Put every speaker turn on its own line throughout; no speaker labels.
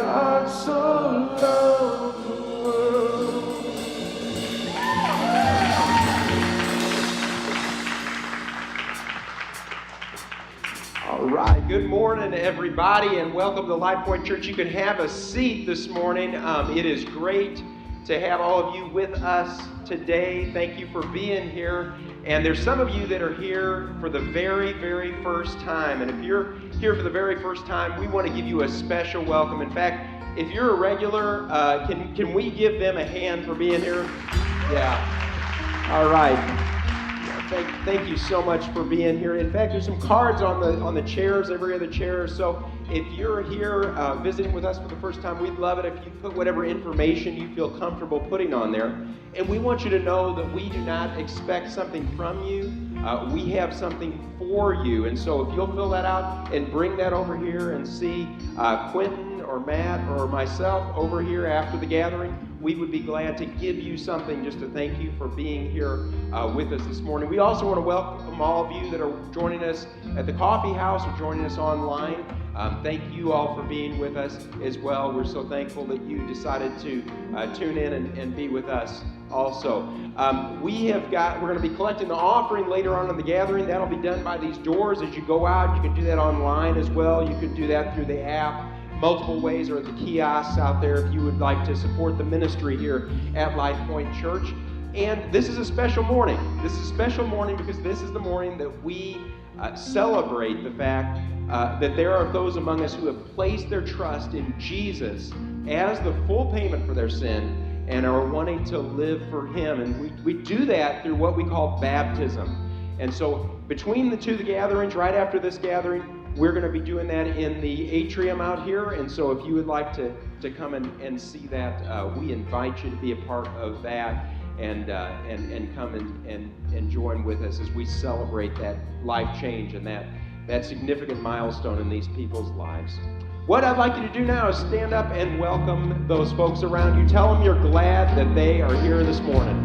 God so loved the world. All right, good morning, everybody, and welcome to Life Point Church. You can have a seat this morning. It is great to have all of you with us today. Thank you for being here. And there's some of you that are here for the very, very first time. And if you're here for the very first time, we want to give you a special welcome. In fact, if you're a regular, can we give them a hand for being here? Yeah. All right. Thank you so much for being here. In fact, there's some cards on the chairs, every other chair. So if you're here visiting with us for the first time, we'd love it if you put whatever information you feel comfortable putting on there. And we want you to know that we do not expect something from you. We have something for you. And so if you'll fill that out and bring that over here and see Quentin or Matt or myself over here after the gathering, we would be glad to give you something just to thank you for being here with us this morning. We also want to welcome all of you that are joining us at the coffee house or joining us online. Thank you all for being with us as well. We're so thankful that you decided to tune in and be with us also. We're going to be collecting the offering later on in the gathering. That'll be done by these doors as you go out. You can do that online as well. You can do that through the app. Multiple ways are the kiosks out there if you would like to support the ministry here at Life Point Church. And this is a special morning. This is a special morning because this is the morning that we celebrate the fact that there are those among us who have placed their trust in Jesus as the full payment for their sin and are wanting to live for Him. And we do that through what we call baptism. And so between the two gatherings, right after this gathering, we're going to be doing that in the atrium out here. And so if you would like to come and see that, we invite you to be a part of that and come and join with us as we celebrate that life change and that significant milestone in these people's lives. What I'd like you to do now is stand up and welcome those folks around you. Tell them you're glad that they are here this morning.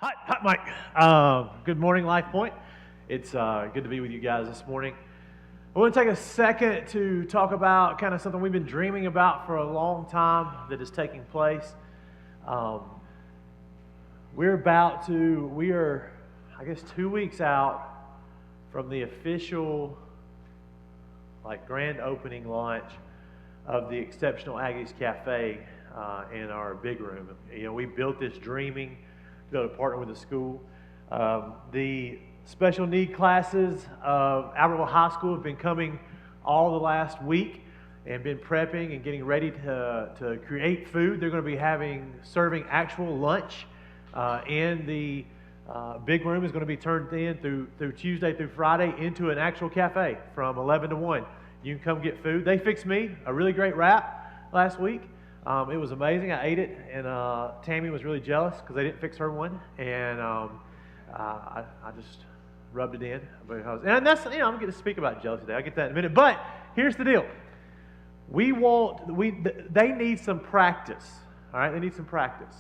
Hi, Mike. Good morning, Life Point. It's good to be with you guys this morning. I want to take a second to talk about kind of something we've been dreaming about for a long time that is taking place. We are, I guess, 2 weeks out from the official, grand opening launch of the Exceptional Aggies Cafe in our big room. We built this dreaming to partner with the school. The special need classes of Albertville High School have been coming all the last week and been prepping and getting ready to create food. They're going to be serving actual lunch in the big room. Is going to be turned in through Tuesday through Friday into an actual cafe from 11 to 1. You can come get food. They fixed me a really great wrap last week. It was amazing. I ate it, and Tammy was really jealous because they didn't fix her one, and I just rubbed it in and that's I'm going to speak about jealousy today. I'll get that in a minute. But here's the deal: they need some practice. All right, they need some practice,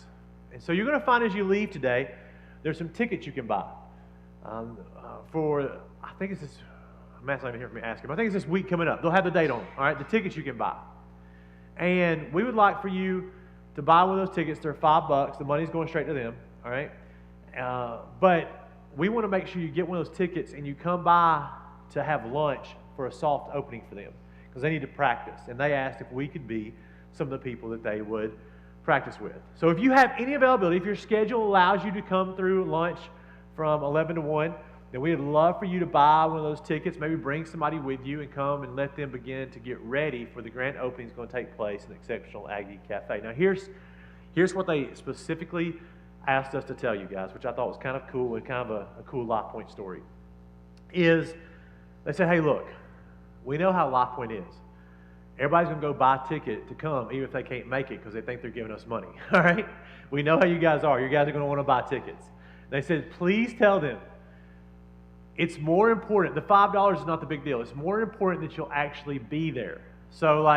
and so you're going to find as you leave today, there's some tickets you can buy for. I think it's this. Matt's not even here for me to ask him. I think it's this week coming up. They'll have the date on it. All right, the tickets you can buy, and we would like for you to buy one of those tickets. They're $5. The money's going straight to them. All right, but we want to make sure you get one of those tickets and you come by to have lunch for a soft opening for them because they need to practice. And they asked if we could be some of the people that they would practice with. So if you have any availability, if your schedule allows you to come through lunch from 11 to 1, then we'd love for you to buy one of those tickets, maybe bring somebody with you and come and let them begin to get ready for the grand opening that's going to take place in the Exceptional Aggie Cafe. Now here's what they specifically asked us to tell you guys, which I thought was kind of cool and kind of a cool Life Point story, is they said, hey, look, we know how Life Point is. Everybody's going to go buy a ticket to come even if they can't make it because they think they're giving us money, all right? We know how you guys are. You guys are going to want to buy tickets. They said, please tell them it's more important. The $5 is not the big deal. It's more important that you'll actually be there. So,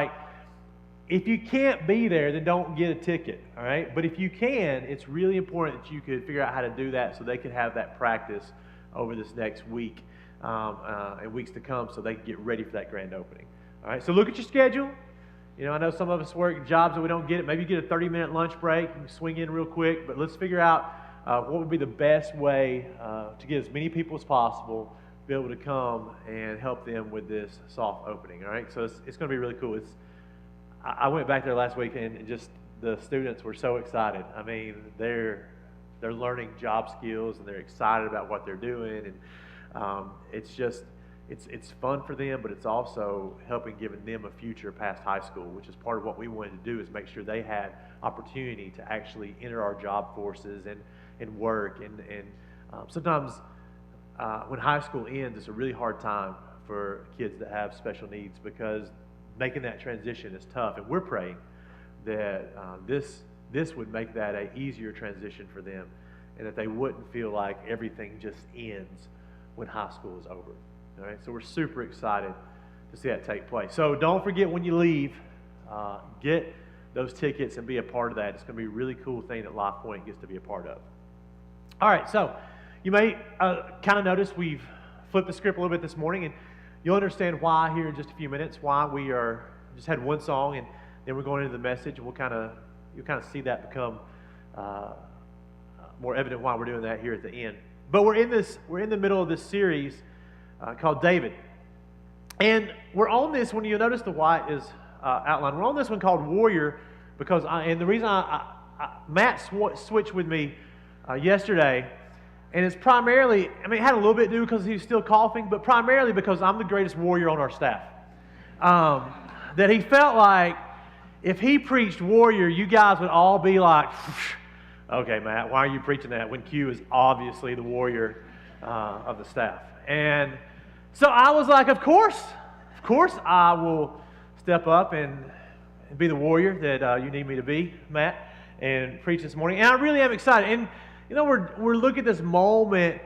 if you can't be there, then don't get a ticket, all right? But if you can, it's really important that you could figure out how to do that so they can have that practice over this next week and weeks to come so they can get ready for that grand opening. All right, so look at your schedule. I know some of us work jobs that we don't get it. Maybe you get a 30-minute lunch break and swing in real quick, but let's figure out what would be the best way to get as many people as possible be able to come and help them with this soft opening, all right? So it's going to be really cool. I went back there last week and just the students were so excited. I mean, they're learning job skills and they're excited about what they're doing, and it's fun for them, but it's also helping giving them a future past high school, which is part of what we wanted to do is make sure they had opportunity to actually enter our job forces and work. And sometimes when high school ends, it's a really hard time for kids that have special needs because making that transition is tough, and we're praying that this would make that an easier transition for them and that they wouldn't feel like everything just ends when high school is over. All right, so we're super excited to see that take place. So don't forget when you leave, get those tickets and be a part of that. It's going to be a really cool thing that Life Point gets to be a part of. All right, so you may kind of notice we've flipped the script a little bit this morning, and you'll understand why here in just a few minutes, why we just had one song, and then we're going into the message, and you'll kind of see that become more evident why we're doing that here at the end. But we're in the middle of this series called David, and we're on this one. You'll notice the white is outlined. We're on this one called Warrior because and the reason Matt switched with me yesterday. And it's primarily, it had a little bit to do because he was still coughing, but primarily because I'm the greatest warrior on our staff. That he felt like if he preached warrior, you guys would all be like, okay, Matt, why are you preaching that when Q is obviously the warrior of the staff? And so I was like, of course I will step up and be the warrior that you need me to be, Matt, and preach this morning. And I really am excited. And we're looking at this moment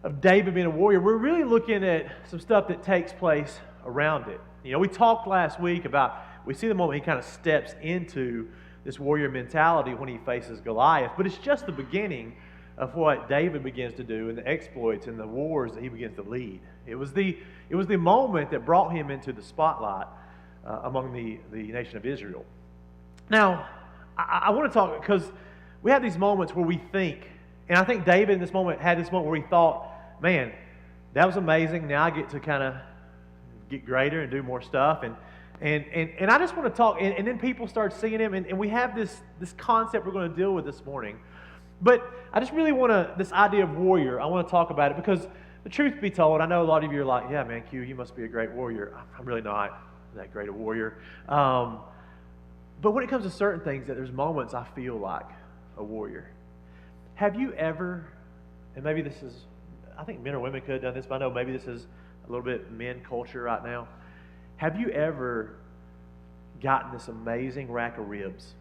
of David being a warrior. We're really looking at some stuff that takes place around it. We talked last week about, we see the moment he kind of steps into this warrior mentality when he faces Goliath, but it's just the beginning of what David begins to do and the exploits and the wars that he begins to lead. It was the moment that brought him into the spotlight among the nation of Israel. Now, I want to talk because we have these moments where we think And I think David in this moment had this moment where he thought, man, that was amazing. Now I get to kind of get greater and do more stuff. And I just want to talk, and then people start seeing him, and we have this concept we're going to deal with this morning. But I just really want to, this idea of warrior, I want to talk about it because the truth be told, I know a lot of you are like, yeah, man, Q, you must be a great warrior. I'm really not that great a warrior. But when it comes to certain things, that there's moments I feel like a warrior. Have you ever, and maybe this is, I think men or women could have done this, but I know maybe this is a little bit men culture right now. Have you ever gotten this amazing rack of ribs?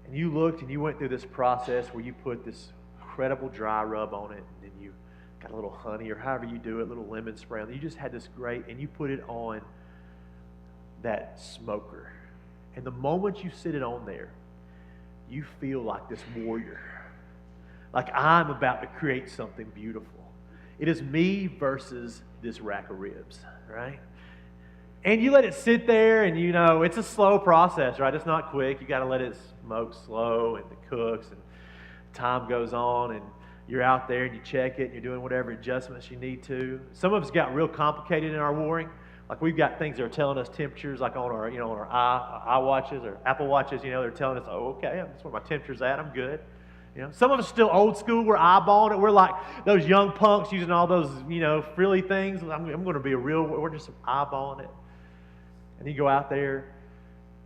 And you looked and you went through this process where you put this incredible dry rub on it, and then you got a little honey or however you do it, a little lemon spray on it. You just had this great, and you put it on that smoker. And the moment you sit it on there, you feel like this warrior. Like I'm about to create something beautiful. It is me versus this rack of ribs, right? And you let it sit there, and you know, it's a slow process, right? It's not quick. You got to let it smoke slow, and it cooks, and time goes on, and you're out there, and you check it, and you're doing whatever adjustments you need to. Some of us got real complicated in our warring. Like we've got things that are telling us temperatures, like on our, on our iWatches or Apple Watches, they're telling us, oh, okay, that's where my temperature's at, I'm good. Some of us still old school, we're eyeballing it. We're like those young punks using all those, frilly things. I'm going to be we're just eyeballing it. And you go out there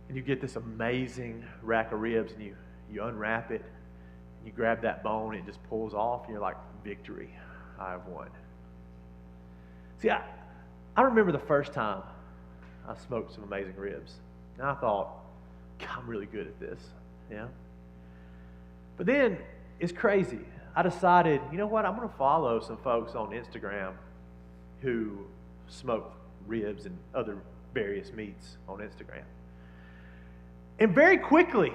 and you get this amazing rack of ribs, and you unwrap it, and you grab that bone, and it just pulls off, and you're like, victory, I have won. See, I remember the first time I smoked some amazing ribs. And I thought, God, I'm really good at this. But then, it's crazy. I decided, you know what, I'm going to follow some folks on Instagram who smoke ribs and other various meats on Instagram. And very quickly,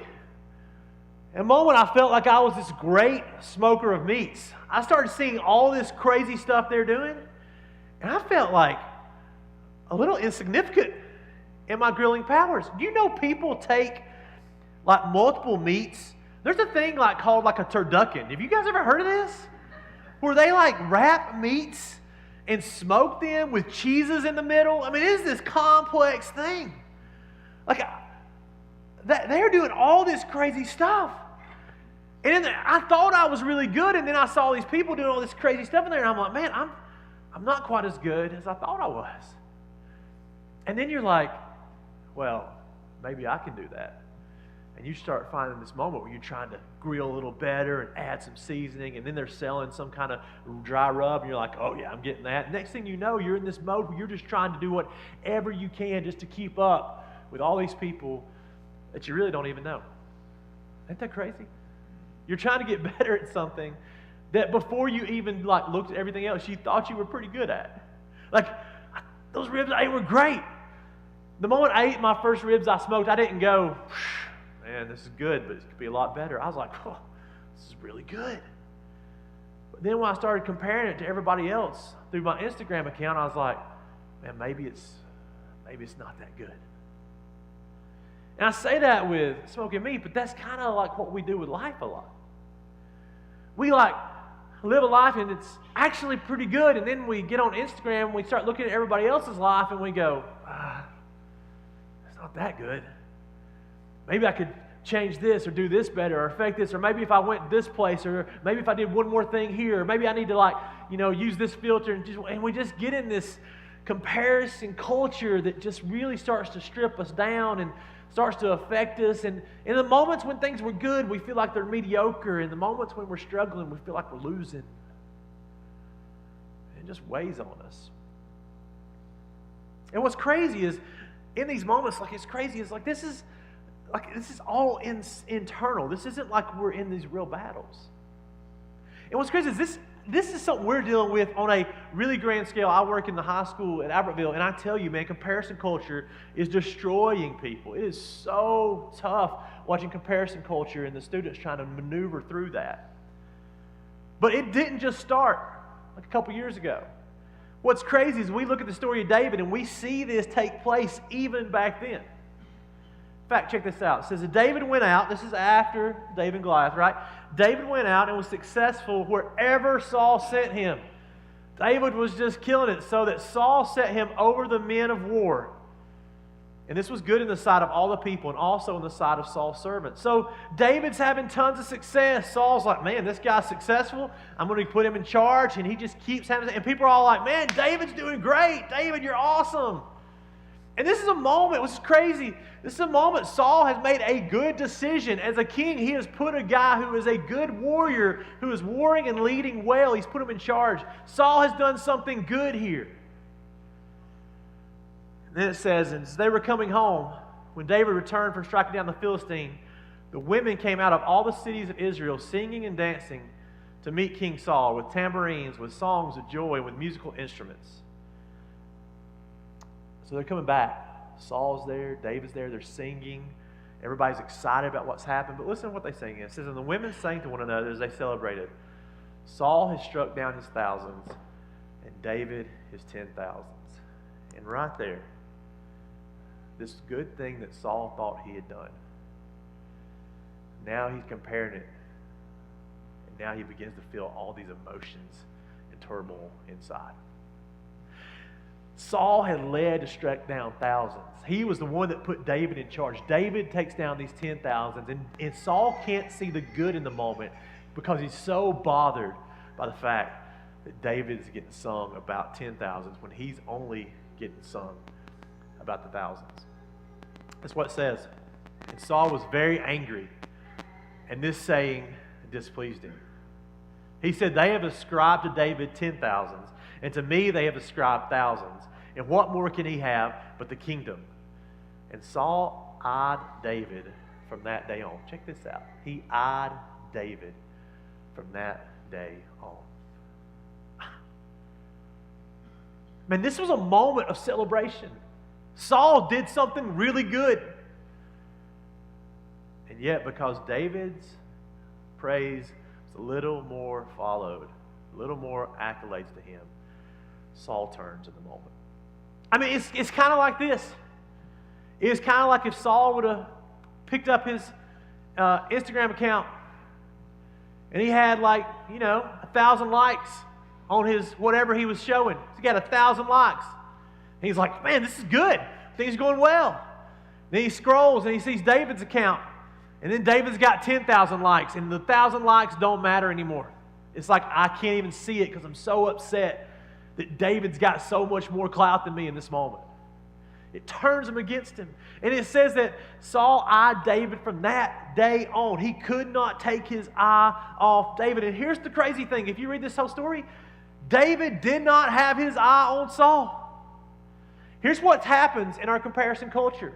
in a moment I felt like I was this great smoker of meats. I started seeing all this crazy stuff they're doing, and I felt like a little insignificant in my grilling powers. Do you know people take like multiple meats? There's a thing called a turducken. Have you guys ever heard of this? Where they wrap meats and smoke them with cheeses in the middle. I mean, it is this complex thing. They're doing all this crazy stuff. And then I thought I was really good, and then I saw these people doing all this crazy stuff in there, and I'm like, man, I'm not quite as good as I thought I was. And then you're like, well, maybe I can do that. And you start finding this moment where you're trying to grill a little better and add some seasoning, and then they're selling some kind of dry rub, and you're like, oh yeah, I'm getting that. Next thing you know, you're in this mode where you're just trying to do whatever you can just to keep up with all these people that you really don't even know. Ain't that crazy? You're trying to get better at something that before you even looked at everything else, you thought you were pretty good at. Those ribs I ate were great. The moment I ate my first ribs I smoked, I didn't go, man, this is good, but it could be a lot better. I was like, oh, this is really good. But then when I started comparing it to everybody else through my Instagram account, I was like, man, maybe it's not that good. And I say that with smoking meat, but that's kind of like what we do with life a lot. We live a life and it's actually pretty good, and then we get on Instagram and we start looking at everybody else's life and we go, it's not that good. Maybe I could change this or do this better or affect this, or maybe if I went this place, or maybe if I did one more thing here, or maybe I need to use this filter, and we just get in this comparison culture that just really starts to strip us down and starts to affect us. And in the moments when things were good, we feel like they're mediocre. In the moments when we're struggling, we feel like we're losing. It just weighs on us. And what's crazy is, in these moments, this is all internal. This isn't like we're in these real battles. And what's crazy is this is something we're dealing with on a really grand scale. I work in the high school at Albertville, and I tell you, man, comparison culture is destroying people. It is so tough watching comparison culture and the students trying to maneuver through that. But it didn't just start a couple years ago. What's crazy is we look at the story of David, and we see this take place even back then. In fact, check this out. It says that David went out. This is after David and Goliath, right? David went out and was successful wherever Saul sent him. David was just killing it, so that Saul set him over the men of war. And this was good in the sight of all the people and also in the sight of Saul's servants. So David's having tons of success. Saul's like, man, this guy's successful. I'm going to put him in charge. And he just keeps having, and people are all like, man, David's doing great. David, you're awesome. And this is a moment, which is crazy. This is a moment Saul has made a good decision. As a king, he has put a guy who is a good warrior, who is warring and leading well. He's put him in charge. Saul has done something good here. Then it says, and as they were coming home, when David returned from striking down the Philistine, the women came out of all the cities of Israel singing and dancing to meet King Saul with tambourines, with songs of joy, and with musical instruments. So they're coming back. Saul's there, David's there, they're singing. Everybody's excited about what's happened. But listen to what they sing. It says, and the women sang to one another as they celebrated, Saul has struck down his thousands, and David his 10,000s. And right there, this good thing that Saul thought he had done, now he's comparing it. And now he begins to feel all these emotions and turmoil inside. Saul had led to strike down thousands. He was the one that put David in charge. David takes down these 10,000s, and Saul can't see the good in the moment because he's so bothered by the fact that David is getting sung about 10,000s when he's only getting sung about the thousands. That's what it says. And Saul was very angry, and this saying displeased him. He said, they have ascribed to David 10,000s, and to me they have ascribed thousands. And what more can he have but the kingdom? And Saul eyed David from that day on. Check this out. He eyed David from that day on. Man, this was a moment of celebration. Saul did something really good. And yet, because David's praise was a little more followed, a little more accolades to him, Saul turns in the moment. I mean, it's kind of like this. It's kind of like if Saul would have picked up his Instagram account and he had 1,000 likes on his whatever he was showing. He got 1,000 likes. And he's like, man, this is good. Things are going well. Then he scrolls and he sees David's account. And then David's got 10,000 likes. And the 1,000 likes don't matter anymore. It's like I can't even see it because I'm so upset that David's got so much more clout than me in this moment. It turns him against him. And it says that Saul eyed David from that day on. He could not take his eye off David. And here's the crazy thing. If you read this whole story, David did not have his eye on Saul. Here's what happens in our comparison culture.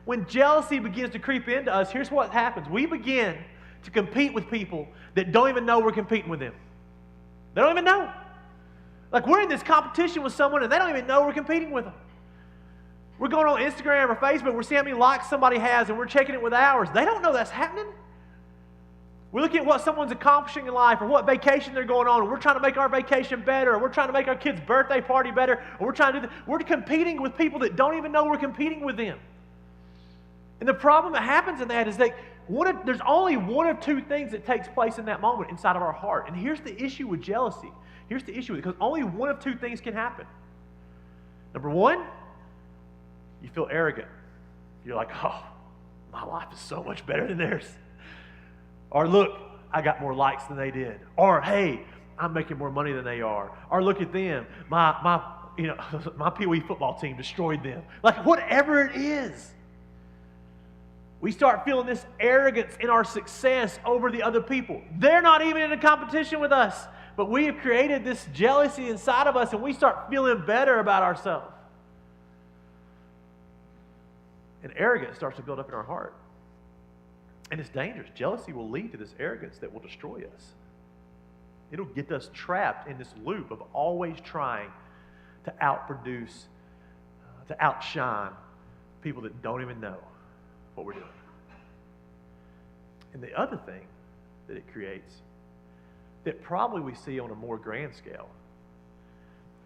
When jealousy begins to creep into us, here's what happens. We begin to compete with people that don't even know we're competing with them. They don't even know. Like we're in this competition with someone and they don't even know we're competing with them. We're going on Instagram or Facebook, we're seeing how many likes somebody has and we're checking it with ours. They don't know that's happening. We're looking at what someone's accomplishing in life or what vacation they're going on, and we're trying to make our vacation better, or we're trying to make our kid's birthday party better, or we're trying to do this. We're competing with people that don't even know we're competing with them. And the problem that happens in that is that there's only one of two things that takes place in that moment inside of our heart. And here's the issue with jealousy. Here's the issue with it, because only one of two things can happen. Number one, you feel arrogant. You're like, oh, my life is so much better than theirs. Or look, I got more likes than they did. Or hey, I'm making more money than they are. Or look at them, my Pee Wee football team destroyed them. Like whatever it is, we start feeling this arrogance in our success over the other people. They're not even in a competition with us, but we have created this jealousy inside of us, and we start feeling better about ourselves. And arrogance starts to build up in our heart. And it's dangerous. Jealousy will lead to this arrogance that will destroy us. It'll get us trapped in this loop of always trying to outproduce, to outshine people that don't even know what we're doing. And the other thing that it creates, that probably we see on a more grand scale,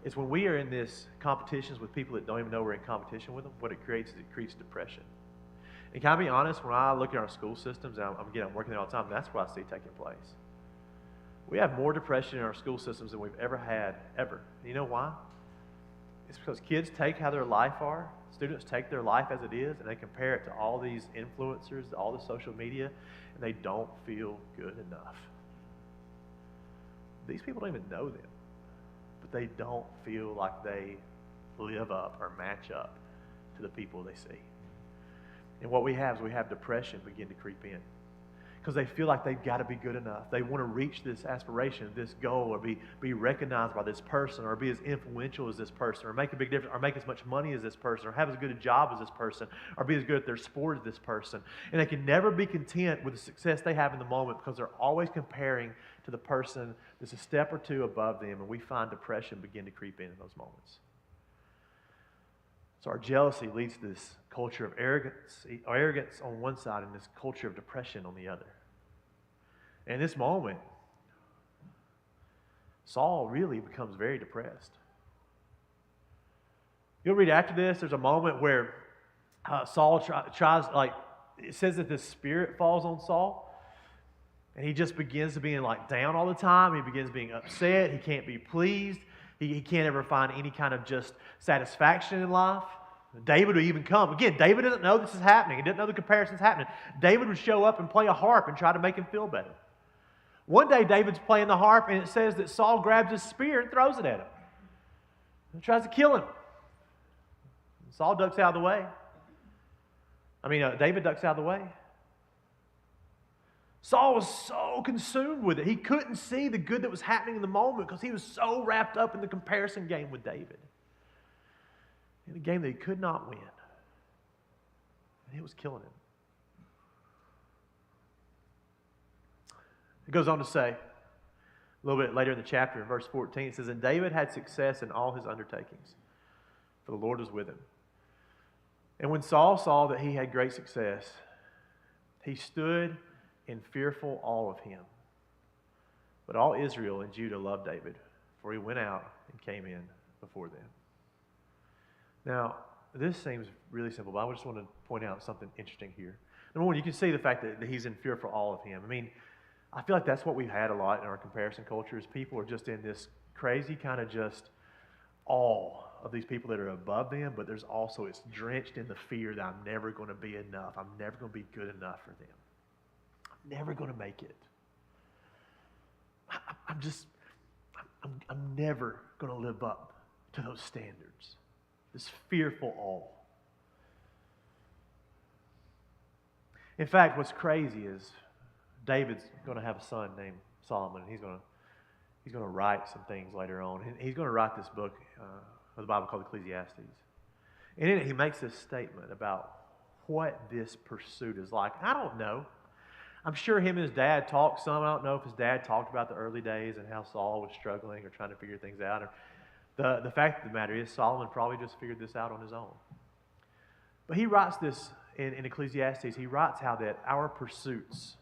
is when we are in this competitions with people that don't even know we're in competition with them, what it creates is it creates depression. And can I be honest, when I look at our school systems, and I'm working there all the time, that's what I see taking place. We have more depression in our school systems than we've ever had, ever. And you know why? It's because kids take how their life are, students take their life as it is, and they compare it to all these influencers, to all the social media, and they don't feel good enough. These people don't even know them, but they don't feel like they live up or match up to the people they see. And what we have is we have depression begin to creep in because they feel like they've got to be good enough. They want to reach this aspiration, this goal, or be recognized by this person, or be as influential as this person, or make a big difference, or make as much money as this person, or have as good a job as this person, or be as good at their sport as this person. And they can never be content with the success they have in the moment because they're always comparing to the person that's a step or two above them, and we find depression begin to creep in those moments. So our jealousy leads to this culture of arrogance on one side and this culture of depression on the other. And in this moment, Saul really becomes very depressed. You'll read after this, there's a moment where Saul tries, it says that the Spirit falls on Saul. And he just begins to be down all the time. He begins being upset. He can't be pleased. He can't ever find any kind of just satisfaction in life. David would even come. Again, David doesn't know this is happening. He doesn't know the comparison's happening. David would show up and play a harp and try to make him feel better. One day, David's playing the harp, and it says that Saul grabs his spear and throws it at him. And tries to kill him. Saul ducks out of the way. David ducks out of the way. Saul was so consumed with it. He couldn't see the good that was happening in the moment because he was so wrapped up in the comparison game with David. In a game that he could not win. And it was killing him. It goes on to say, a little bit later in the chapter, in verse 14, it says, "And David had success in all his undertakings, for the Lord was with him. And when Saul saw that he had great success, he stood in fearful awe of him. But all Israel and Judah loved David, for he went out and came in before them." Now, this seems really simple, but I just want to point out something interesting here. Number one, you can see the fact that he's in fearful awe of him. I feel like that's what we've had a lot in our comparison culture is people are just in this crazy kind of just awe of these people that are above them, but there's also, it's drenched in the fear that I'm never going to be enough. I'm never going to be good enough for them. I'm never going to make it. I'm never going to live up to those standards. This fearful awe. In fact, what's crazy is David's going to have a son named Solomon, and he's going to write some things later on. And he's going to write this book of the Bible called Ecclesiastes. And in it, he makes this statement about what this pursuit is like. I don't know. I'm sure him and his dad talked some. I don't know if his dad talked about the early days and how Saul was struggling or trying to figure things out. The fact of the matter is Solomon probably just figured this out on his own. But he writes this in Ecclesiastes. He writes how that our pursuits,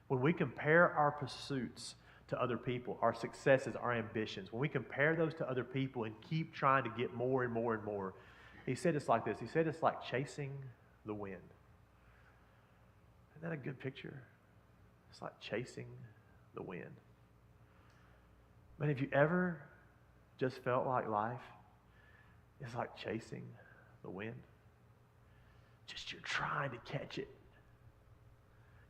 when we compare our pursuits to other people, our successes, our ambitions, when we compare those to other people and keep trying to get more and more and more, he said it's like this. He said it's like chasing the wind. Isn't that a good picture? It's like chasing the wind. Man, have you ever just felt like life is like chasing the wind? Just you're trying to catch it.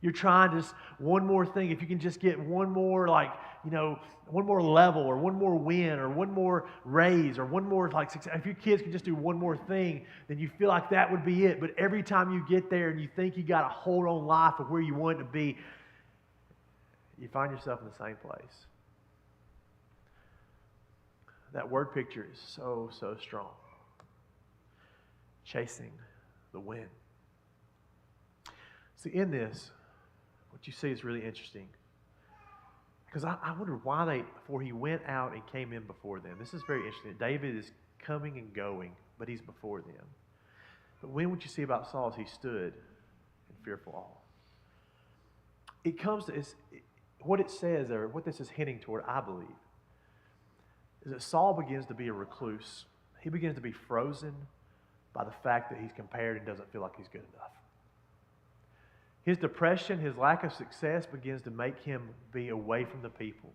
You're trying just one more thing. If you can just get one more one more level or one more win or one more raise or one more success. If your kids can just do one more thing, then you feel like that would be it. But every time you get there and you think you got a hold on life of where you want it to be, you find yourself in the same place. That word picture is so, so strong. Chasing the wind. See, in this, what you see is really interesting. Because I wondered why before he went out and came in before them. This is very interesting. David is coming and going, but he's before them. But when what you see about Saul is he stood in fearful awe. It comes to, what it says, or what this is hinting toward, I believe, is that Saul begins to be a recluse. He begins to be frozen by the fact that he's compared and doesn't feel like he's good enough. His depression, his lack of success begins to make him be away from the people.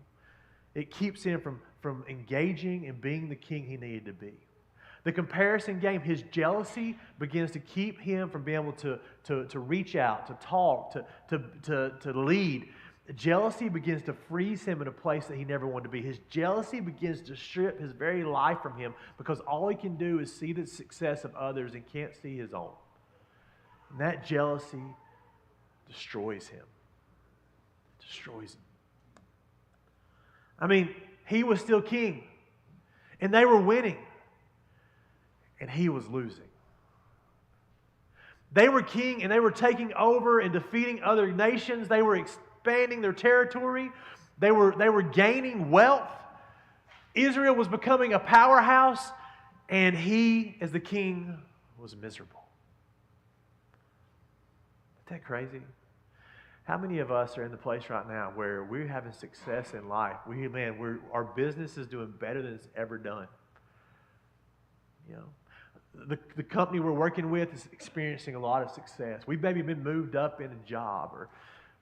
It keeps him from engaging and being the king he needed to be. The comparison game, his jealousy begins to keep him from being able to reach out, to talk, to lead. Jealousy begins to freeze him in a place that he never wanted to be. His jealousy begins to strip his very life from him because all he can do is see the success of others and can't see his own. And that jealousy destroys him. Destroys him. I mean, he was still king, and they were winning, and he was losing. They were king, and they were taking over and defeating other nations. They were expanding their territory. They were gaining wealth. Israel was becoming a powerhouse, and he, as the king, was miserable. Isn't that crazy? How many of us are in the place right now where we're having success in life? Our business is doing better than it's ever done. You know, the company we're working with is experiencing a lot of success. We've maybe been moved up in a job, or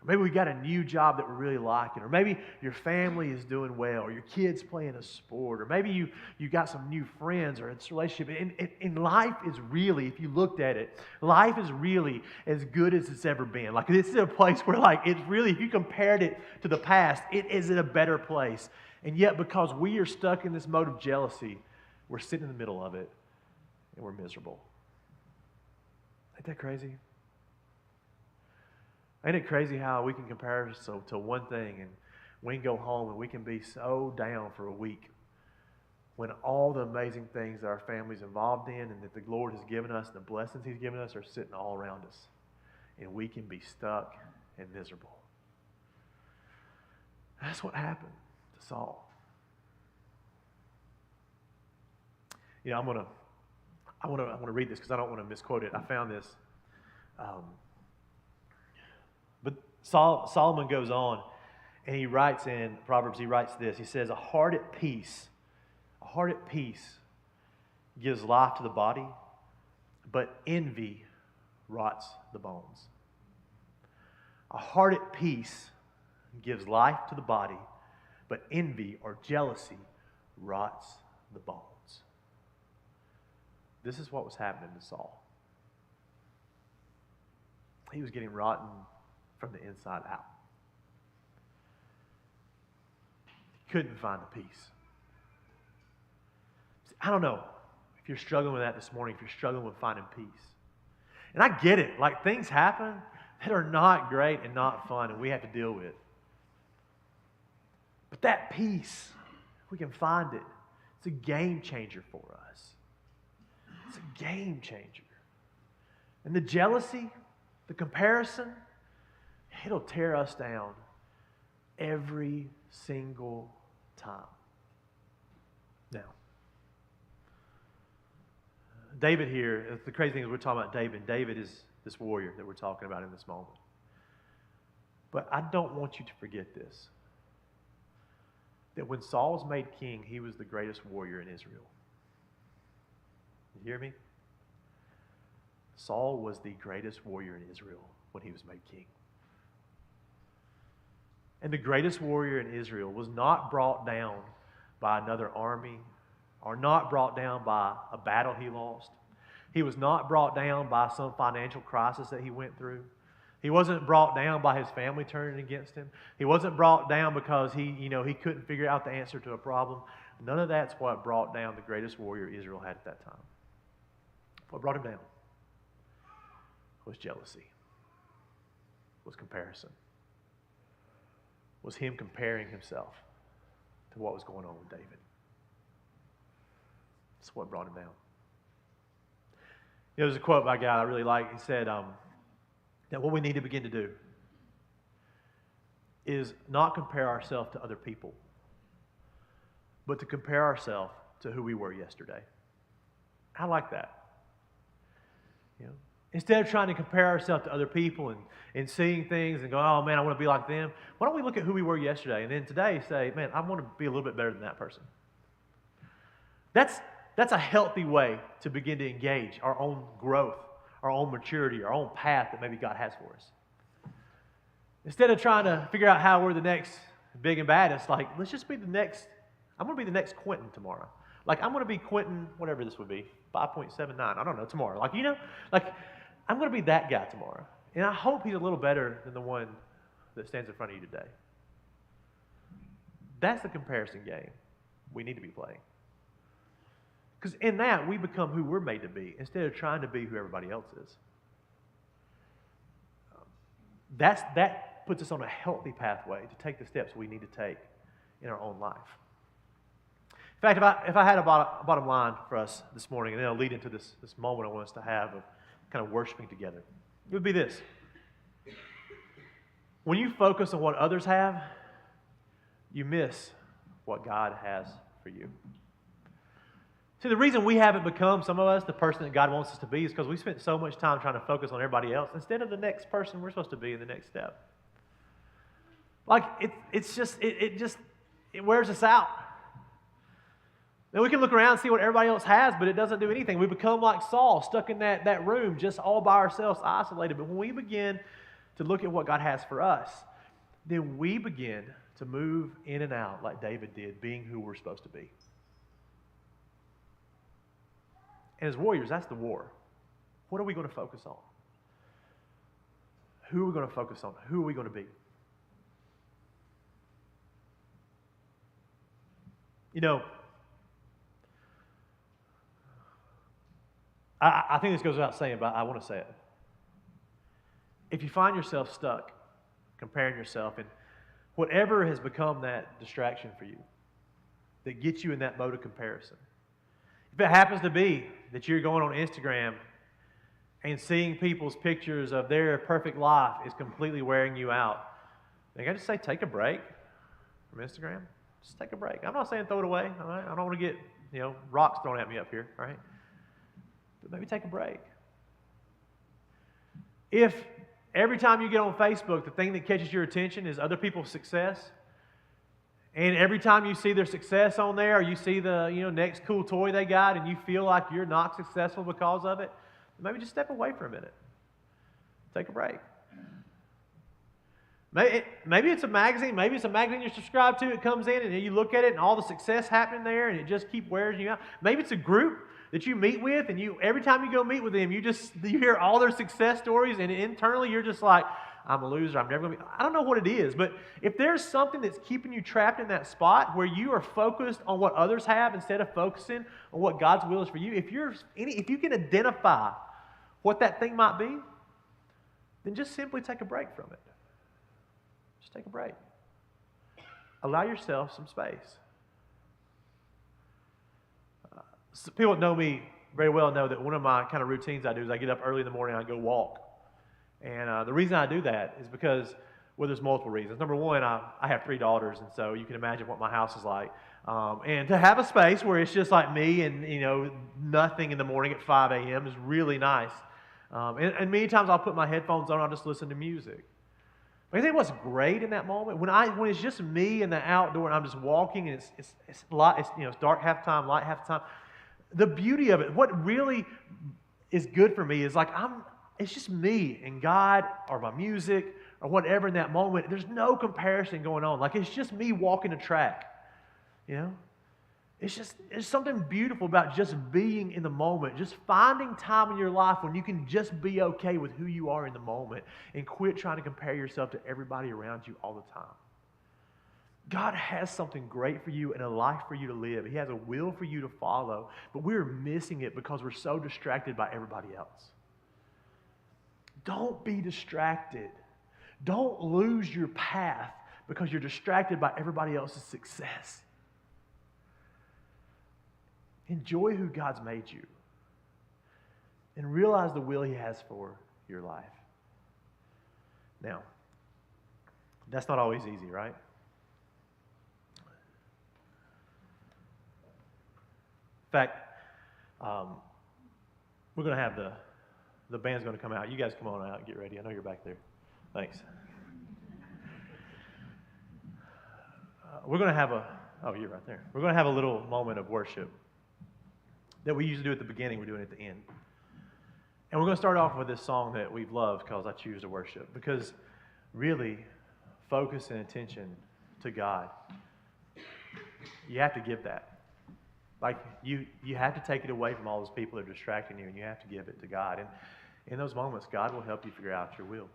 maybe we got a new job that we're really liking, or maybe your family is doing well, or your kid's playing a sport, or maybe you got some new friends, or it's a relationship. And life is really, if you looked at it, life is really as good as it's ever been. Like, this is a place where, like, it's really, if you compared it to the past, it is in a better place. And yet, because we are stuck in this mode of jealousy, we're sitting in the middle of it, and we're miserable. Ain't that crazy? Ain't it crazy how we can compare ourselves to one thing, and we can go home and we can be so down for a week when all the amazing things that our family's involved in and that the Lord has given us, the blessings He's given us, are sitting all around us. And we can be stuck and miserable. That's what happened to Saul. You know, I want to read this because I don't want to misquote it. I found this. But Solomon goes on, and he writes in Proverbs, he writes this. He says, a heart at peace gives life to the body, but envy rots the bones. A heart at peace gives life to the body, but envy or jealousy rots the bones. This is what was happening to Saul. He was getting rotten from the inside out. He couldn't find the peace. I don't know if you're struggling with that this morning, if you're struggling with finding peace. And I get it. Like, things happen that are not great and not fun, and we have to deal with. But that peace, we can find it. It's a game changer for us. It's a game changer. And the jealousy, the comparison, it'll tear us down every single time. Now, David here, the crazy thing is we're talking about David. David is this warrior that we're talking about in this moment. But I don't want you to forget this. That when Saul was made king, he was the greatest warrior in Israel. You hear me? Saul was the greatest warrior in Israel when he was made king. And the greatest warrior in Israel was not brought down by another army or not brought down by a battle he lost. He was not brought down by some financial crisis that he went through. He wasn't brought down by his family turning against him. He wasn't brought down because he couldn't figure out the answer to a problem. None of that's what brought down the greatest warrior Israel had at that time. What brought him down was jealousy, was comparison, was him comparing himself to what was going on with David. That's what brought him down. There's a quote by a guy I really like. He said that what we need to begin to do is not compare ourselves to other people, but to compare ourselves to who we were yesterday. I like that. You know, instead of trying to compare ourselves to other people and seeing things and going, oh man, I want to be like them, why don't we look at who we were yesterday and then today say, man, I want to be a little bit better than that person. That's a healthy way to begin to engage our own growth, our own maturity, our own path that maybe God has for us. Instead of trying to figure out how we're the next big and bad. It's like, let's just be the next, I'm going to be the next Quentin tomorrow. Like, I'm going to be Quentin, whatever this would be, 5.79, I don't know, tomorrow. Like, like, I'm going to be that guy tomorrow. And I hope he's a little better than the one that stands in front of you today. That's the comparison game we need to be playing. Because in that, we become who we're made to be instead of trying to be who everybody else is. That puts us on a healthy pathway to take the steps we need to take in our own life. In fact, if I had a bottom line for us this morning, and then I'll lead into this moment I want us to have of kind of worshiping together, it would be this. When you focus on what others have, you miss what God has for you. See, the reason we haven't become, some of us, the person that God wants us to be is because we spent so much time trying to focus on everybody else instead of the next person we're supposed to be in the next step. Like, it wears us out. Then we can look around and see what everybody else has, but it doesn't do anything. We become like Saul, stuck in that room, just all by ourselves, isolated. But when we begin to look at what God has for us, then we begin to move in and out like David did, being who we're supposed to be. And as warriors, that's the war. What are we going to focus on? Who are we going to focus on? Who are we going to be? You know, I think this goes without saying, but I want to say it. If you find yourself stuck comparing yourself and whatever has become that distraction for you that gets you in that mode of comparison, if it happens to be that you're going on Instagram and seeing people's pictures of their perfect life is completely wearing you out, then I just say take a break from Instagram. Just take a break. I'm not saying throw it away. All right? I don't want to get rocks thrown at me up here. All right? But maybe take a break. If every time you get on Facebook, the thing that catches your attention is other people's success, and every time you see their success on there, or you see the next cool toy they got, and you feel like you're not successful because of it, maybe just step away for a minute. Take a break. Maybe it's a magazine. Maybe it's a magazine you're subscribed to. It comes in, and you look at it, and all the success happening there, and it just keeps wearing you out. Maybe it's a group that you meet with, and every time you go meet with them, you hear all their success stories, and internally you're just like, I'm a loser, I'm never going to be. I don't know what it is, but if there's something that's keeping you trapped in that spot where you are focused on what others have instead of focusing on what God's will is for you, if you can identify what that thing might be, then just simply take a break from it. Just take a break. Allow yourself some space. So people that know me very well know that one of my kind of routines I do is I get up early in the morning and I go walk. And the reason I do that is because, well, there's multiple reasons. Number one, I have 3 daughters, and so you can imagine what my house is like. And to have a space where it's just like me and, nothing in the morning at 5 a.m. is really nice. And many times I'll put my headphones on and I'll just listen to music. But I think what's great in that moment, when it's just me in the outdoor and I'm just walking and it's dark half the time, light half the time, the beauty of it, what really is good for me is like it's just me and God or my music or whatever in that moment. There's no comparison going on. Like it's just me walking a track, It's something beautiful about just being in the moment, just finding time in your life when you can just be okay with who you are in the moment and quit trying to compare yourself to everybody around you all the time. God has something great for you and a life for you to live. He has a will for you to follow, but we're missing it because we're so distracted by everybody else. Don't be distracted. Don't lose your path because you're distracted by everybody else's success. Enjoy who God's made you and realize the will He has for your life. Now, that's not always easy, right? In fact, we're going to have the band's going to come out. You guys come on out and get ready. I know you're back there. Thanks. We're going to have you're right there. We're going to have a little moment of worship that we usually do at the beginning. We're doing it at the end. And we're going to start off with this song that we've loved called I Choose to Worship, because really focus and attention to God, you have to give that. Like, you have to take it away from all those people that are distracting you, and you have to give it to God. And in those moments, God will help you figure out your will.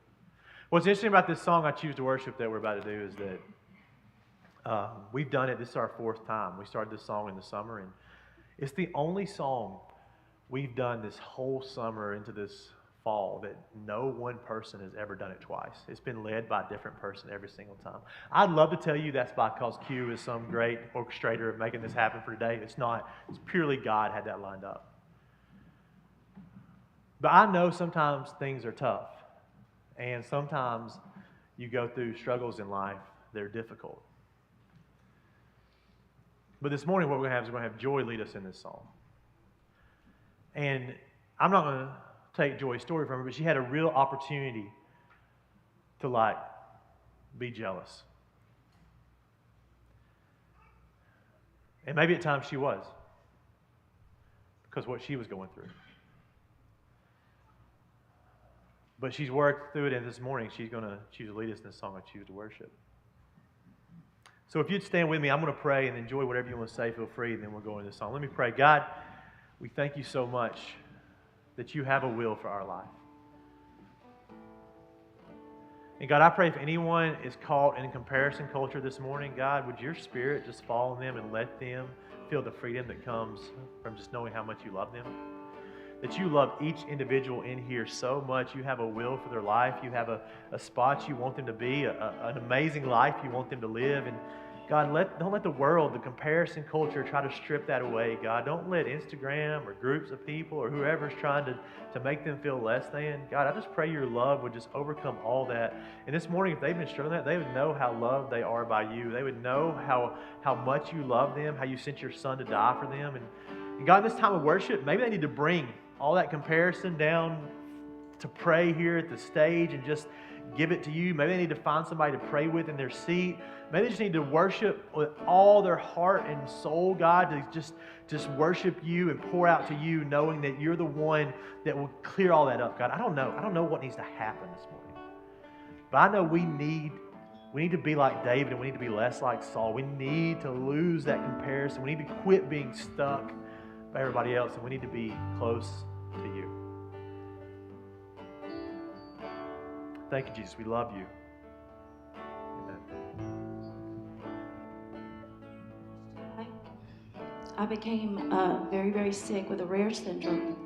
What's interesting about this song, I Choose to Worship, that we're about to do is that we've done it. This is our 4th time. We started this song in the summer, and it's the only song we've done this whole summer into this fall that no one person has ever done it twice. It's been led by a different person every single time. I'd love to tell you that's because Q is some great orchestrator of making this happen for today. It's not. It's purely God had that lined up. But I know sometimes things are tough, and sometimes you go through struggles in life that are difficult. But this morning what we're going to have is we're going to have Joy lead us in this song. And I'm not going to take Joy's story from her, but she had a real opportunity to be jealous. And maybe at times she was, because of what she was going through. But she's worked through it, and this morning she's going to choose to lead us in this song, I Choose to Worship. So if you'd stand with me, I'm going to pray and enjoy whatever you want to say, feel free, and then we'll go into this song. Let me pray. God, we thank you so much that you have a will for our life. And God, I pray if anyone is caught in comparison culture this morning, God, would your Spirit just fall on them and let them feel the freedom that comes from just knowing how much you love them? That you love each individual in here so much. You have a will for their life. You have a spot you want them to be, an amazing life you want them to live. And God, don't let the world, the comparison culture, try to strip that away, God. Don't let Instagram or groups of people or whoever's trying to make them feel less than. God, I just pray your love would just overcome all that. And this morning, if they've been struggling with that, they would know how loved they are by you. They would know how much you love them, how you sent your Son to die for them. And God, in this time of worship, maybe they need to bring all that comparison down to pray here at the stage and just give it to you. Maybe they need to find somebody to pray with in their seat. Maybe they just need to worship with all their heart and soul, God, to just worship you and pour out to you, knowing that you're the one that will clear all that up, God. I don't know what needs to happen this morning. But I know we need to be like David, and we need to be less like Saul. We need to lose that comparison. We need to quit being stuck by everybody else, and we need to be close to you. Thank you, Jesus. We love you. Amen.
I became very, very sick with a rare syndrome,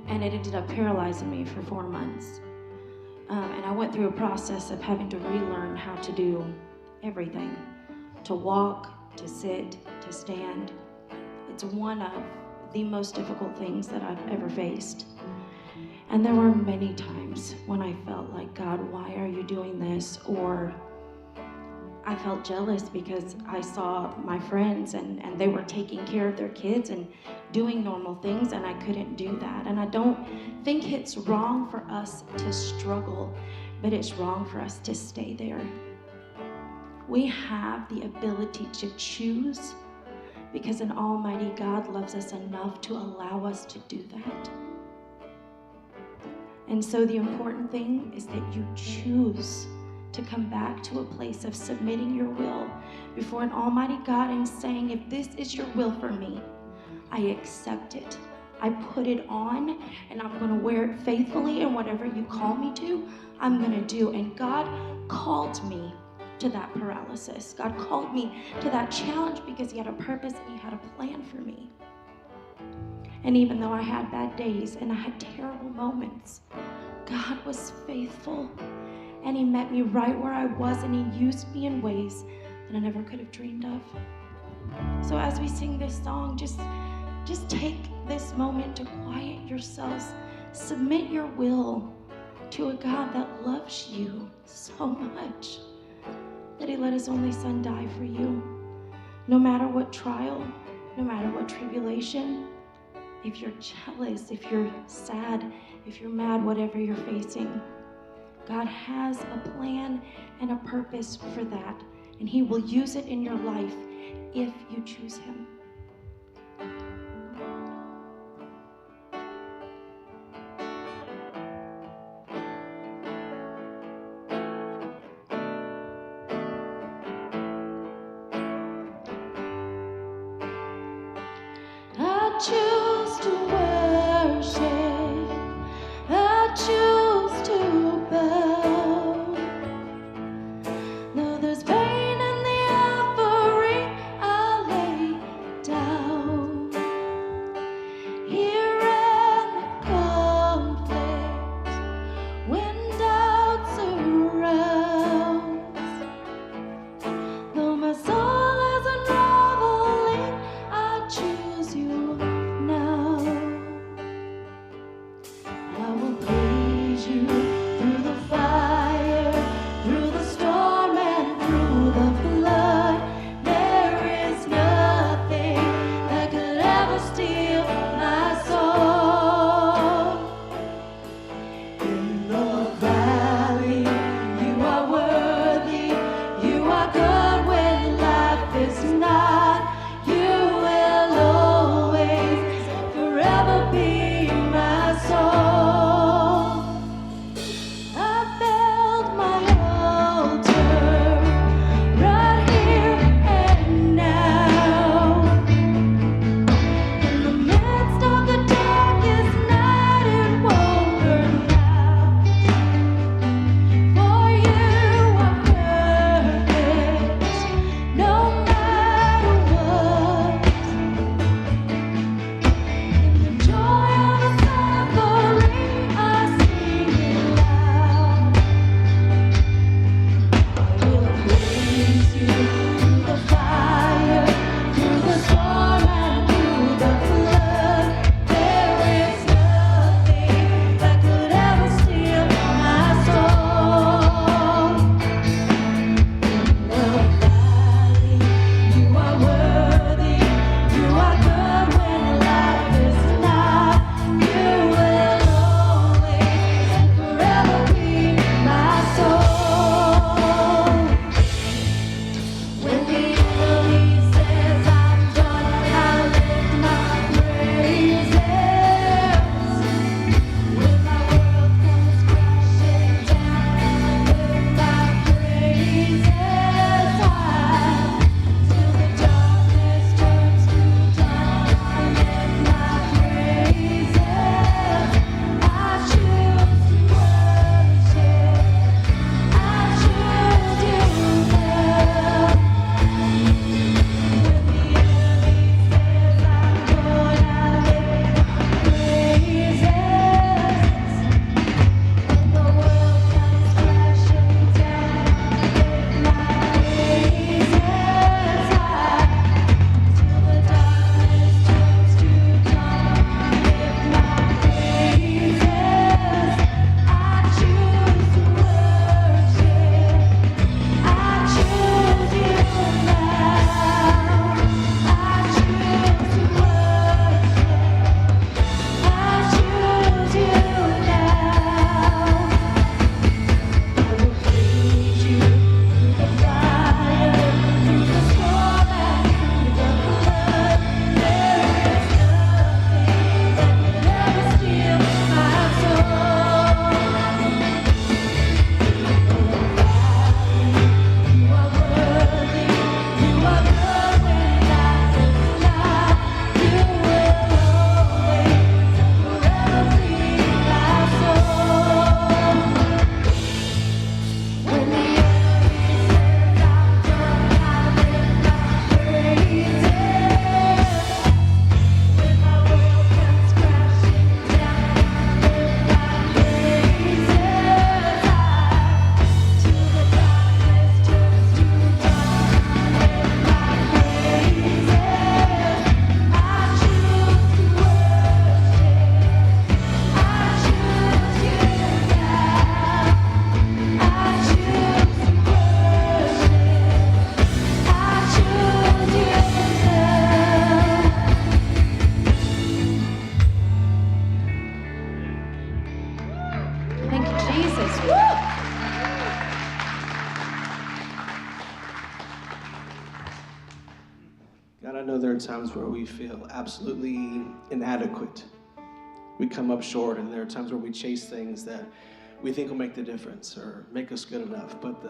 and it ended up paralyzing me for 4 months. And I went through a process of having to relearn how to do everything. To walk, to sit, to stand. It's one of the most difficult things that I've ever faced. And there were many times when I felt like, God, why are you doing this? Or I felt jealous because I saw my friends and they were taking care of their kids and doing normal things, and I couldn't do that. And I don't think it's wrong for us to struggle, but it's wrong for us to stay there. We have the ability to choose because an almighty God loves us enough to allow us to do that. And so the important thing is that you choose to come back to a place of submitting your will before an almighty God and saying, if this is your will for me, I accept it. I put it on, and I'm going to wear it faithfully, and whatever you call me to, I'm going to do. And God called me to that paralysis. God called me to that challenge because he had a purpose and he had a plan for me. And even though I had bad days and I had terrible moments, God was faithful, and he met me right where I was, and he used me in ways that I never could have dreamed of. So as we sing this song, just take this moment to quiet yourselves. Submit your will to a God that loves you so much that he let his only Son die for you. No matter what trial, no matter what tribulation, if you're jealous, if you're sad, if you're mad, whatever you're facing, God has a plan and a purpose for that, and he will use it in your life if you choose him. choose to worship. I choose to bow. Though there's pain in the offering, I'll lay it down. Here in the conflict, when doubt surrounds, though my soul is unraveling, I choose you now. I will praise you through the fire, through the storm and through the flood. There is nothing that could ever steal my soul. In the valley, you are worthy. You are good when life is not. You will always forever be my soul. I build my altar right here and now. In the midst of the darkest night, it won't burn out. For you are perfect, no matter what. In the joy of the suffering, I sing it loud. I will praise you through the fire, through the storm and through the flood. There is nothing that could ever steal my soul. In the valley, you are worthy. You are good when life is not. You will always and forever be my soul. When the enemy says I'm done, I lift my praises. When my world comes crashing down, I lift my praises high. Till the darkness turns to dawn, I lift my praises. I choose to worship. I choose you now. When the enemy says I'm good, I lift my praises. When the world comes crashing down, I lift my praises high. Till the darkness turns to dawn, I lift my praises. I choose to worship. I choose you now. I choose to worship. I choose you now. I will praise you through the fire, through the storm and through the flood. There is nothing that could ever steal my soul. In the valley, you are worthy. You are good when life is not. You will always and forever be my soul. When the enemy says I'm done, I lift my praises. When my world comes crashing down, I lift my praises high. Till the darkness turns to dawn, I lift my praises. I choose to worship. I choose you now. I choose to worship. I choose you now. Thank you, Jesus. Woo!
God, I know there are times where we feel absolutely inadequate. We come up short, and there are times where we chase things that we think will make the difference or make us good enough. But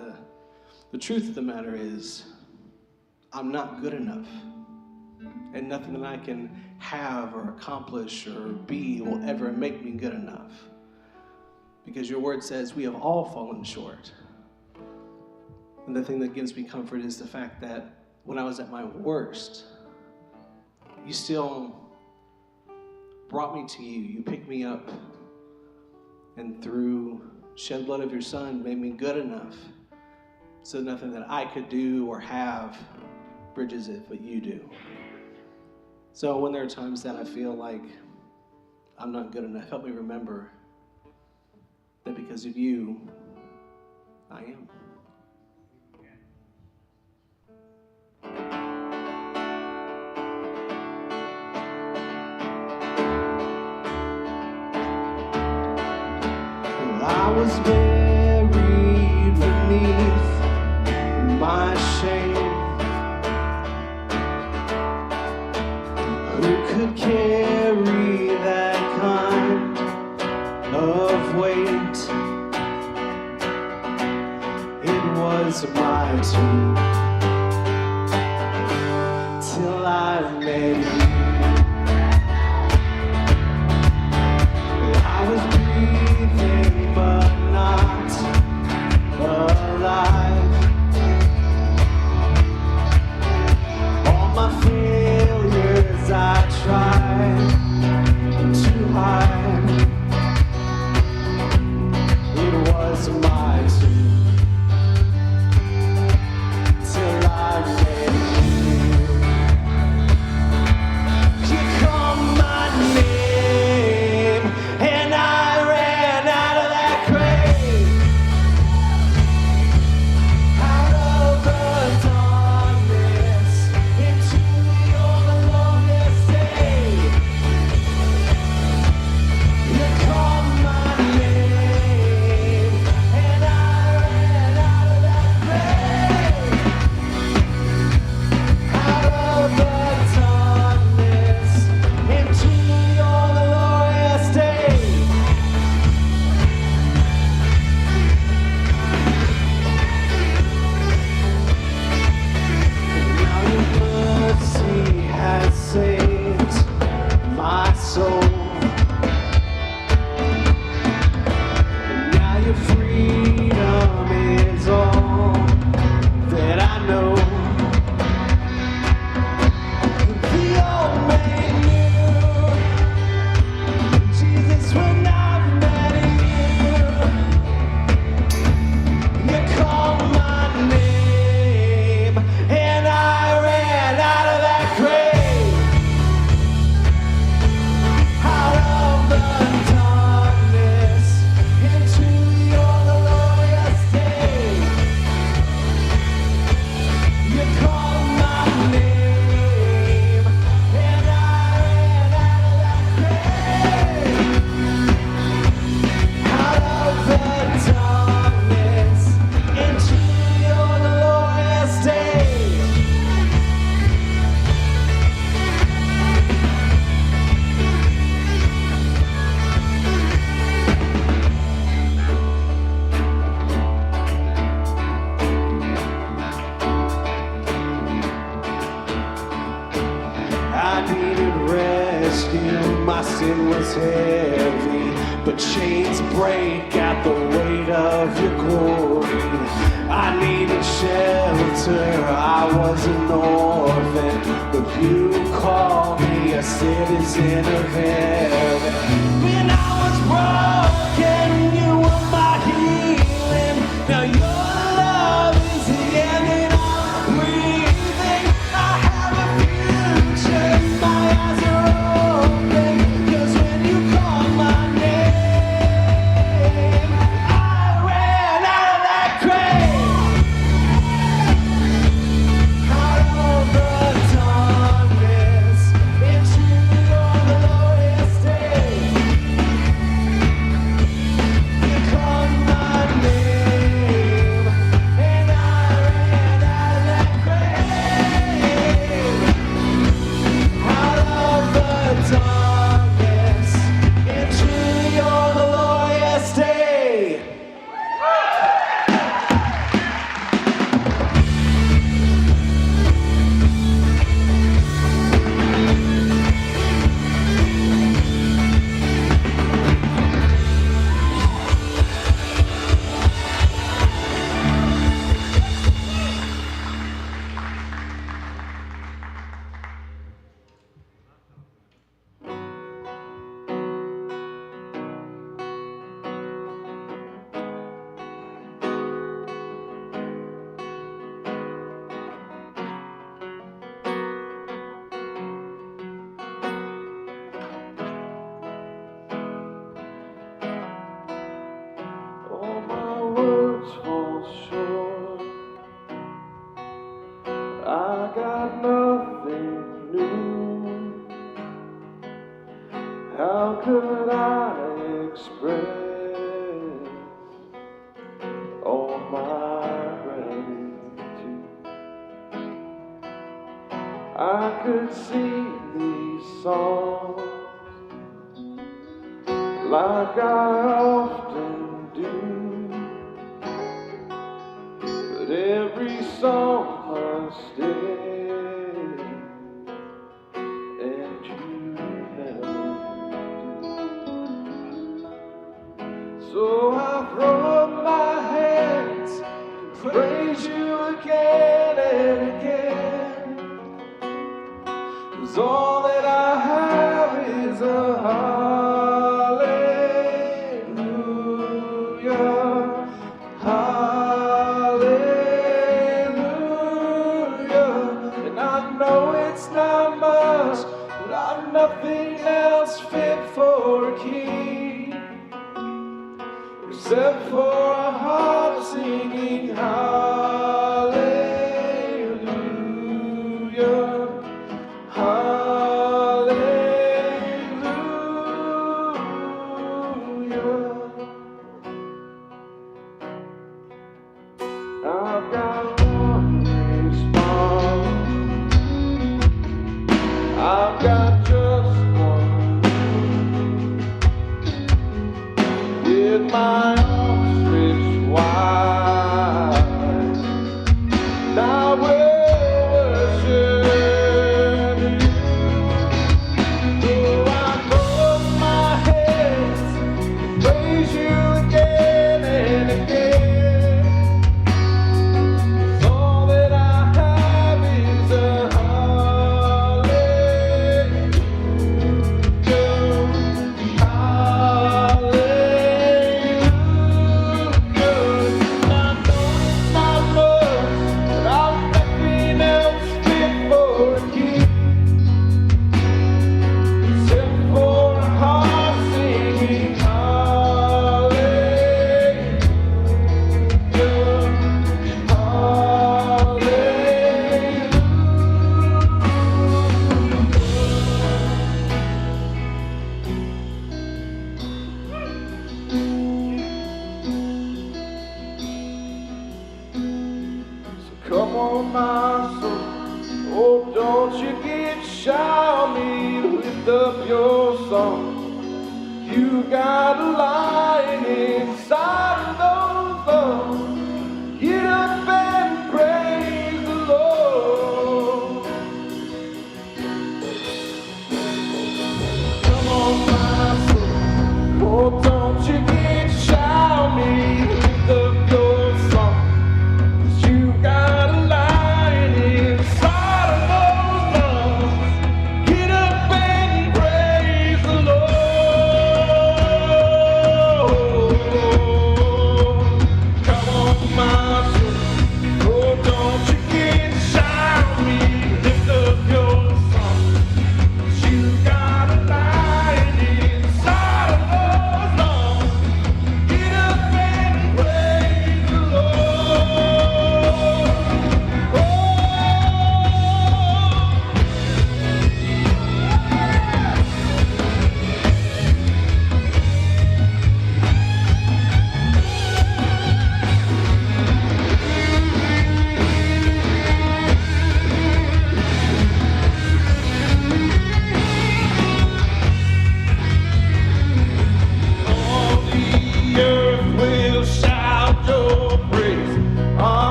the truth of the matter is, I'm not good enough. and nothing that I can have or accomplish or be will ever make me good enough. Because your word says we have all fallen short. And the thing that gives me comfort is the fact that when I was at my worst, you still brought me to you. You picked me up, and through shed blood of your son made me good enough so nothing that I could do or have bridges it, but you do. So when there are times that I feel like I'm not good enough, help me remember that because of you, I am. I was buried beneath my shame. Who could carry that kind of weight? It was my tomb till I met you. I was breathing but not alive. All my failures I tried to hide. It was my tomb till I met you. You called my name and I ran out of that grave, out of the darkness, into your longest day. You called my name and I ran out of that grave, out of the darkness, into your glorious day. Now your mercy has saved my soul. Now your freedom is all that I know. The old man knew Jesus when I met you. You called my name and I ran out of that grave, out of the darkness, into your glorious day. You called my name and I ran out of that grave, out of the darkness, into your glorious day. I needed rescue, my sin was heavy, but chains break at the weight of your glory. I needed shelter, I was an orphan, but you called me a citizen of heaven. When I was broken, you were my healing. Now your love is the air that I'm breathing. I have a future, my eyes are open, 'cause when you call my name, I ran out of that grave, out of the darkness, into your glorious day.
How could I express all my gratitude? I could sing these songs like I often do, but every song must end, and you never do. So I throw up my hands, praise you again and again, 'cause all that I have is a hallelujah, hallelujah. And I know it's not much, but I've nothing else fit for a king except for a heart singing hallelujah, hallelujah. I've got one response, I've got just one, with my arms stretched wide, and I will worship you. So I throw up my hands, praise you again and again, 'cause all that I have is a hallelujah, hallelujah. And I know it's not much, but I've nothing else fit for a king except for a heart singing hallelujah, So come on, my soul, oh, don't you get shy on me. Lift up your song. You got a lion inside of those lungs. Get up and praise the Lord. Come on, my soul, oh, don't you get shy on me. Lift up your song. 'Cause you got a lion inside of those lungs. Get up and praise the Lord.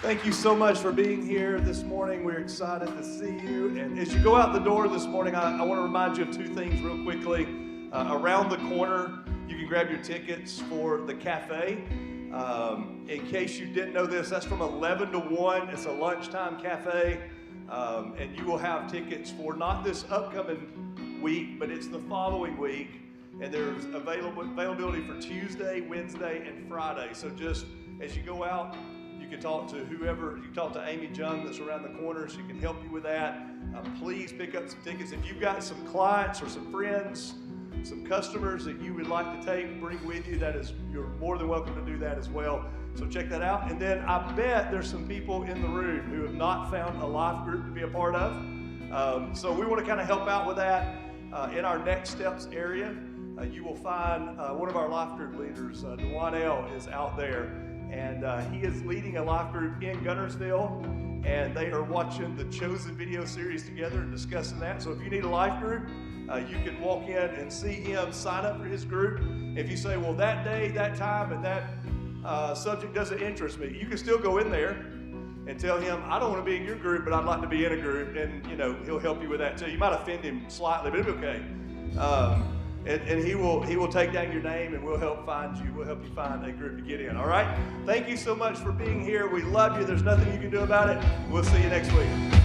Thank you so much for being here this morning. We're excited to see you. And as you go out the door this morning, I want to remind you of two things real quickly. Around the corner, you can grab your tickets for the cafe. In case you didn't know this, that's from 11 to 1. It's a lunchtime cafe. And you will have tickets for not this upcoming week, but it's the following week. And there's availability for Tuesday, Wednesday, and Friday. So just as you go out, you can talk to whoever. You can talk to Amy Jung that's around the corner. She can help you with that. Please pick up some tickets. If you've got some clients or some friends, some customers that you would like to bring with you, you're more than welcome to do that as well. So check that out. And then I bet there's some people in the room who have not found a life group to be a part of. So we want to kind of help out with that in our Next Steps area. You will find one of our life group leaders, Dewan L, is out there, and he is leading a life group in Gunnersville, and they are watching the Chosen video series together and discussing that. So if you need a life group, you can walk in and see him, sign up for his group. If you say, well, that day, that time, and that subject doesn't interest me, you can still go in there and tell him, I don't want to be in your group, but I'd like to be in a group, and he'll help you with that too. You might offend him slightly, but it'll be okay. And he will take down your name, and we'll help find you. We'll help you find a group to get in. All right? Thank you so much for being here. We love you. There's nothing you can do about it. We'll see you next week.